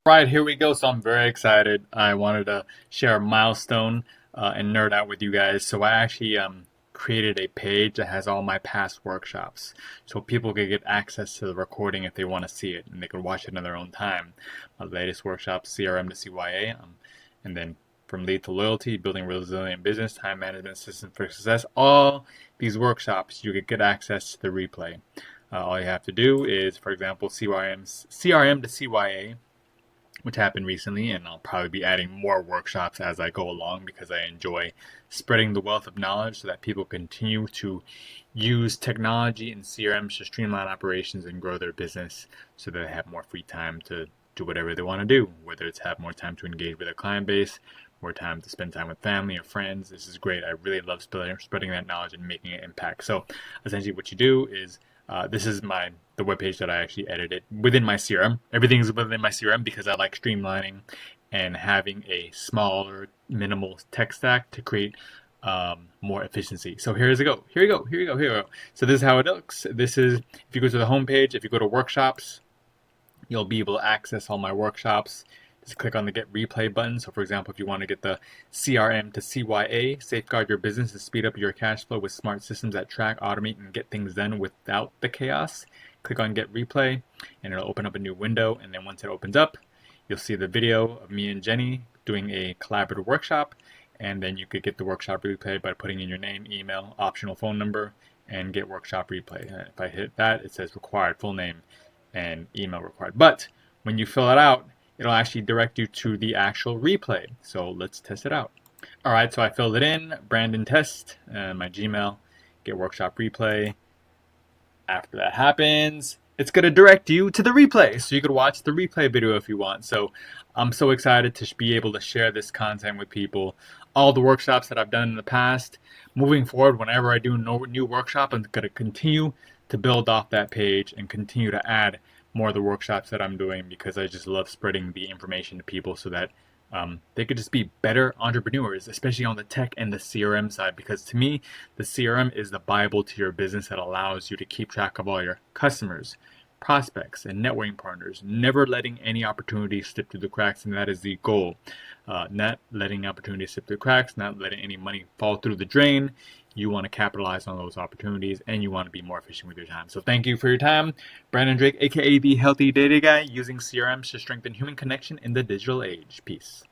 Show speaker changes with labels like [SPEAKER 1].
[SPEAKER 1] Right, here we go. So I'm very excited. I wanted to share a milestone and nerd out with you guys. So I actually created a page that has all my past workshops, so people can get access to the recording if they want to see it, and they can watch it in their own time. My latest workshop, CRM to CYA, and then from lead to loyalty, building resilient business, time management system for success. All these workshops, you can get access to the replay. All you have to do is, for example, CRM to CYA, which happened recently, and I'll probably be adding more workshops as I go along because I enjoy spreading the wealth of knowledge so that people continue to use technology and CRMs to streamline operations and grow their business so that they have more free time to do whatever they want to do, whether it's have more time to engage with their client base, more time to spend time with family or friends. This is great. I really love spreading that knowledge and making an impact. So essentially what you do is this is the webpage that I actually edited within my CRM. Everything is within my CRM because I like streamlining and having a smaller, minimal tech stack to create more efficiency. So here we go. So this is how it looks. This is, if you go to the home page, if you go to workshops, you'll be able to access all my workshops. Just click on the Get Replay button. So for example, if you want to get the CRM to CYA, safeguard your business and speed up your cash flow with smart systems that track, automate, and get things done without the chaos, click on Get Replay, and it'll open up a new window. And then once it opens up, you'll see the video of me and Jenny doing a collaborative workshop. And then you could get the workshop replay by putting in your name, email, optional phone number, and get workshop replay. And if I hit that, it says required, full name, and email required. But when you fill it out, it'll actually direct you to the actual replay. So let's test it out. All right, so I filled it in, Brandon test, my Gmail, get workshop replay. After that happens, it's gonna direct you to the replay. So you could watch the replay video if you want. So I'm so excited to be able to share this content with people. All the workshops that I've done in the past, moving forward, whenever I do a new workshop, I'm gonna continue to build off that page and continue to add more of the workshops that I'm doing because I just love spreading the information to people so that they could just be better entrepreneurs, especially on the tech and the CRM side. Because to me, the CRM is the Bible to your business that allows you to keep track of all your customers, prospects, and networking partners, never letting any opportunity slip through the cracks. And that is the goal. Not letting opportunities slip through the cracks, not letting any money fall through the drain. You want to capitalize on those opportunities, and you want to be more efficient with your time. So thank you for your time. Brandon Drake, aka the Healthy Data Guy, using CRMs to strengthen human connection in the digital age. Peace.